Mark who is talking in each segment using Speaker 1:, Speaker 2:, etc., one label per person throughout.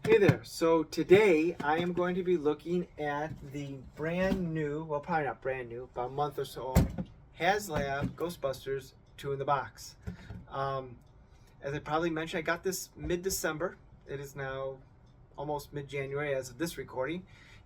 Speaker 1: Hey there, so today I am going to be looking at the brand new, well probably not brand new, about a month or so old, HasLab Ghostbusters Two-In-The-Box. Um, as I probably mentioned, I got this mid-December. It is now almost mid-January as of this recording,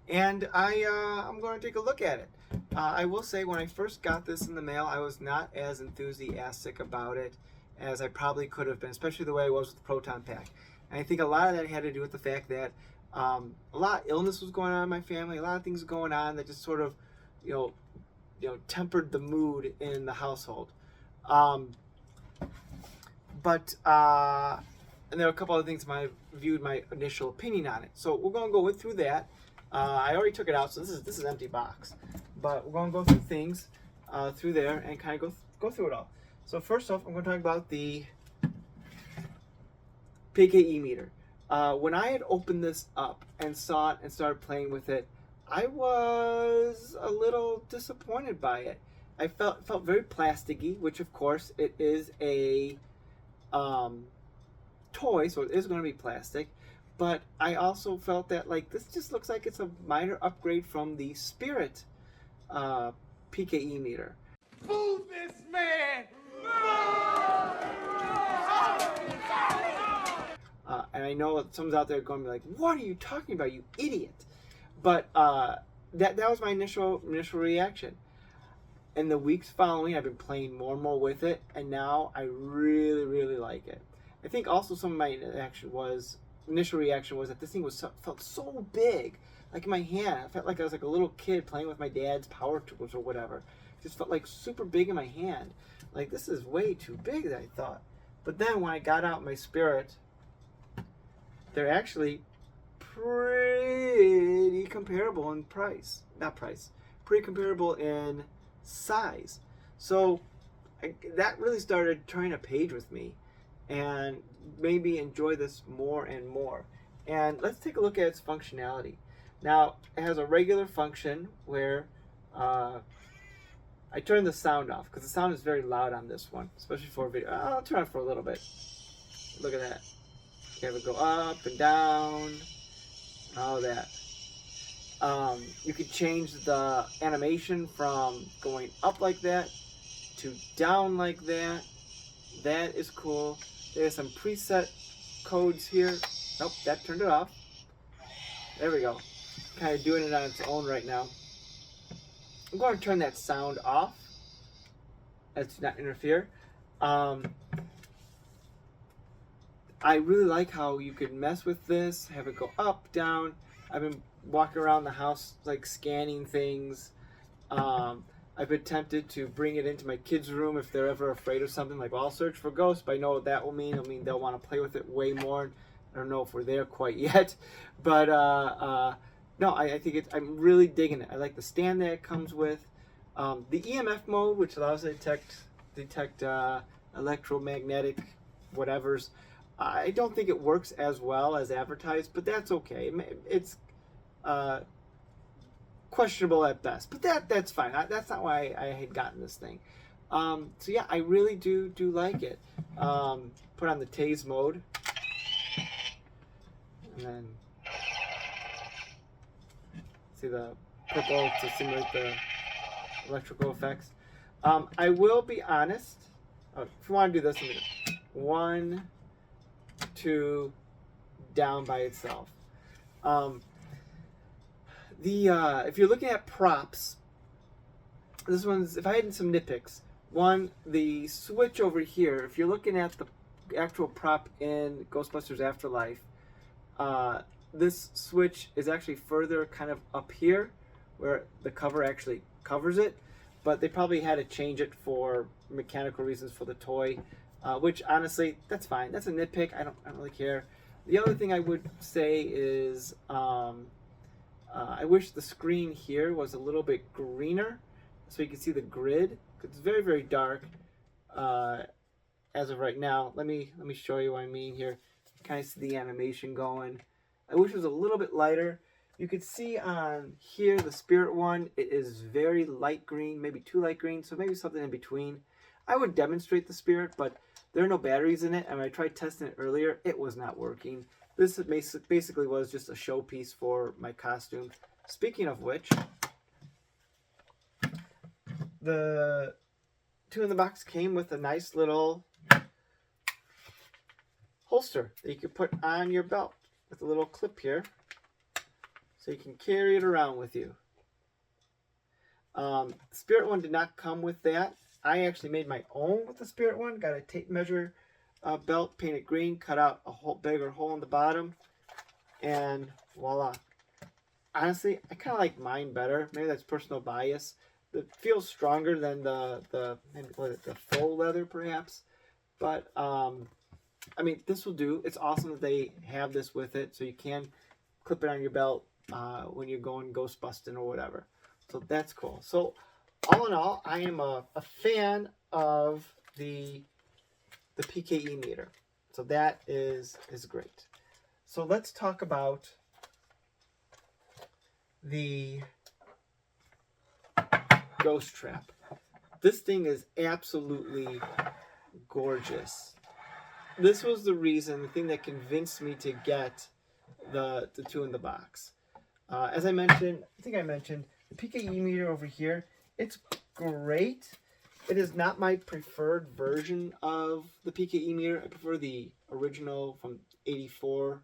Speaker 1: and I'm going to take a look at it. I will say when I first got this in the mail, I was not as enthusiastic about it as I probably could have been, especially the way I was with the Proton Pack. And I think a lot of that had to do with the fact that a lot of illness was going on in my family, a lot of things going on that just sort of, you know, tempered the mood in the household. Um, but and there are a couple other things I viewed my initial opinion on it. So we're going to go through that. I already took it out, so this is an empty box. But we're going to go through things through there and kind of go through it all. So first off, I'm going to talk about the PKE meter. When I had opened this up and saw it and started playing with it, I was a little disappointed by it. I felt very plasticky, which of course it is a toy, so it is going to be plastic. But I also felt that like this just looks like it's a minor upgrade from the Spirit PKE meter.
Speaker 2: Move this man!
Speaker 1: And I know someone's out there going to be like, "What are you talking about, you idiot?" But that was my initial reaction. In the weeks following, I've been playing more and more with it, and now I really like it. I think also some of my initial reaction was that this thing felt so big, like in my hand. I felt like I was like a little kid playing with my dad's power tools or whatever. It just felt like super big in my hand. Like this is way too big, I thought. But then when I got out my Spirit, they're actually pretty comparable in price. Not price. Pretty comparable in size. So that really started turning a page with me and made me enjoy this more and more. And let's take a look at its functionality. Now, it has a regular function where I turn the sound off because the sound is very loud on this one, especially for video. I'll turn it for a little bit. Look at that. You have it go up and down, all that. You could change the animation from going up like that to down like that. That is cool. There's some preset codes here. Nope, that turned it off. There we go. Kind of doing it on its own right now. I'm going to turn that sound off. Let's not interfere. I really like how you could mess with this, have it go up, down. I've been walking around the house like scanning things. I've been tempted to bring it into my kids' room if they're ever afraid of something, like, well, I'll search for ghosts, but I know what that will mean. It'll mean they'll want to play with it way more. I don't know if we're there quite yet, but no, I think I'm really digging it. I like the stand that it comes with. The EMF mode, which allows it to detect electromagnetic whatevers. I don't think it works as well as advertised, but that's okay. It's questionable at best, but that's fine. That's not why I had gotten this thing. So yeah, I really do like it. Put on the tase mode, and then see the purple to simulate the electrical effects. I will be honest. If you want to do this, 1, 2, down by itself. If you're looking at props, this one's, if I had some nitpicks, one, the switch over here, if you're looking at the actual prop in Ghostbusters Afterlife, this switch is actually further kind of up here where the cover actually covers it, but they probably had to change it for mechanical reasons for the toy, which honestly, that's fine. That's a nitpick. I don't really care. The other thing I would say is I wish the screen here was a little bit greener so you can see the grid. It's very dark as of right now. Let me show you what I mean here. Kind of see the animation going. I wish it was a little bit lighter. You could see on here, the Spirit one, it is very light green, maybe too light green, so maybe something in between. I would demonstrate the Spirit, but there are no batteries in it, and when I tried testing it earlier, it was not working. this basically was just a showpiece for my costume. Speaking of which, the Two-In-The-Box came with a nice little holster that you could put on your belt with a little clip here, so you can carry it around with you. The Spirit one did not come with that. I actually made my own with the Spirit one. Got a tape measure belt, painted green, cut out a bigger hole in the bottom, and voila. Honestly, I kind of like mine better. Maybe that's personal bias. It feels stronger than the faux leather, perhaps. But I mean, this will do. It's awesome that they have this with it, so you can clip it on your belt when you're going ghostbusting or whatever. So that's cool. So all in all, I am a fan of the PKE meter. So that is great. So let's talk about the Ghost Trap. This thing is absolutely gorgeous. This was the thing that convinced me to get the Two-In-The-Box. As I mentioned, the PKE meter over here, it's great. It is not my preferred version of the PKE meter. I prefer the original from '84.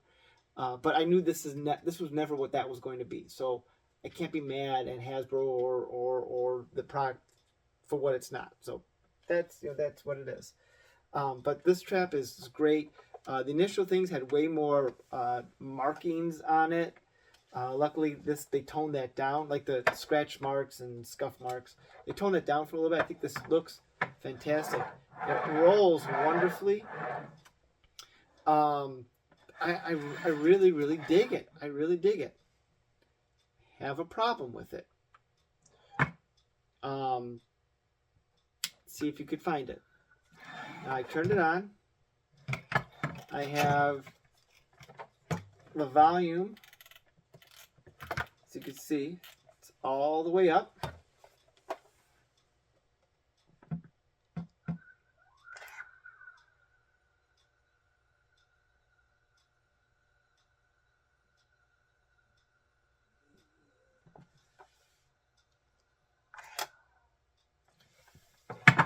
Speaker 1: But I knew this was never what that was going to be. So I can't be mad at Hasbro or the product for what it's not. So that's what it is. But this trap is great. The initial things had way more markings on it. Luckily, they toned that down, like the scratch marks and scuff marks. They toned it down for a little bit. I think this looks fantastic. It rolls wonderfully. I really, really dig it. I really dig it. Have a problem with it. See if you could find it. Now I turned it on. I have the volume. As you can see, it's all the way up.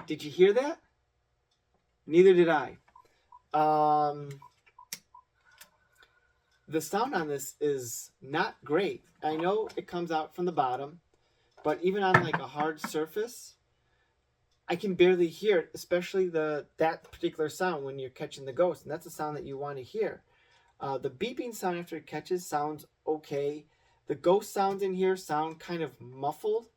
Speaker 1: Did you hear that? Neither did I. The sound on this is not great. I know it comes out from the bottom, but even on like a hard surface, I can barely hear it, especially that particular sound when you're catching the ghost, and that's the sound that you want to hear. The beeping sound after it catches sounds okay. The ghost sounds in here sound kind of muffled,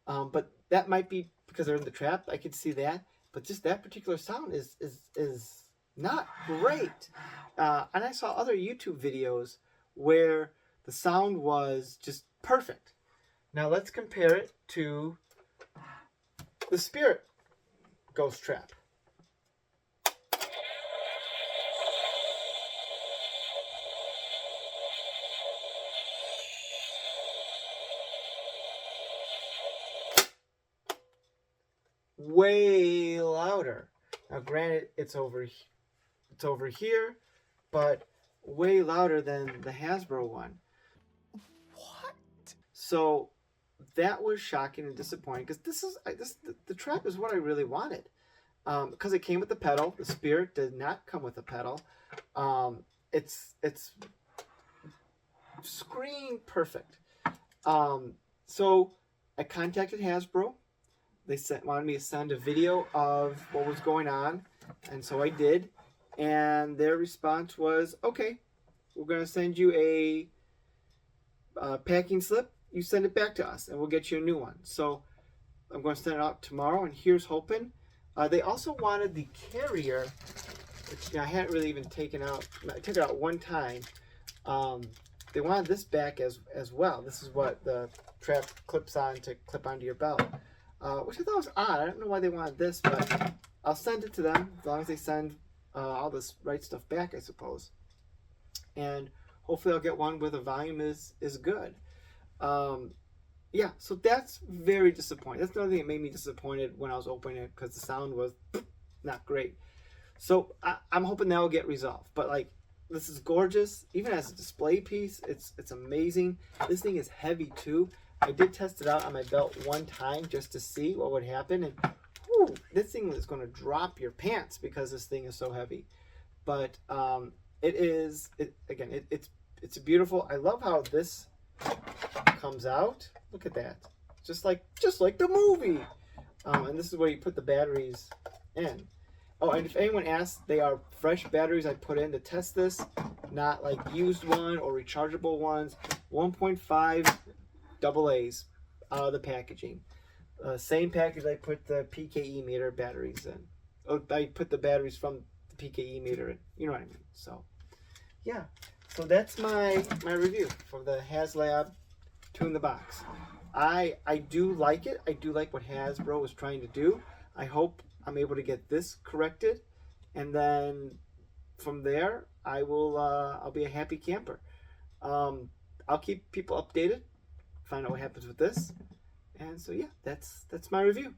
Speaker 1: but that might be because they're in the trap. I could see that, but just that particular sound is not great. And I saw other YouTube videos where the sound was just perfect. Now let's compare it to the Spirit Ghost Trap. Way louder. Now granted, it's over here, but way louder than the Hasbro one.
Speaker 2: What?
Speaker 1: So that was shocking and disappointing, because the trap is what I really wanted. Because it came with the pedal. The Spirit did not come with a pedal. It's screen perfect. So I contacted Hasbro. They wanted me to send a video of what was going on, and so I did. And their response was, okay, we're going to send you a packing slip. You send it back to us, and we'll get you a new one. So I'm going to send it out tomorrow, and here's hoping. They also wanted the carrier, which I hadn't really even taken out. I took it out one time. They wanted this back as well. This is what the trap clips on to clip onto your belt, which I thought was odd. I don't know why they wanted this, but I'll send it to them as long as they send all this right stuff back, I suppose. And hopefully I'll get one where the volume is good. Yeah, so that's very disappointing. That's another thing that made me disappointed when I was opening it, because the sound was not great. So I'm hoping that will get resolved. But like, this is gorgeous. Even as a display piece, it's amazing. This thing is heavy too. I did test it out on my belt one time just to see what would happen, and whew, this thing is going to drop your pants because this thing is so heavy. But it's beautiful. I love how this comes out. Look at that, just like the movie. And this is where you put the batteries in. Oh, and if anyone asks, they are fresh batteries I put in to test this, not like used one or rechargeable ones. 1.5 AA's out of the packaging. Same package I put the PKE meter batteries in. Oh, I put the batteries from the PKE meter in. You know what I mean? So, yeah. So that's my review for the HasLab Two-In-The-Box. I do like it. I do like what Hasbro was trying to do. I hope I'm able to get this corrected, and then from there I'll be a happy camper. I'll keep people updated, find out what happens with this, and so yeah, that's my review.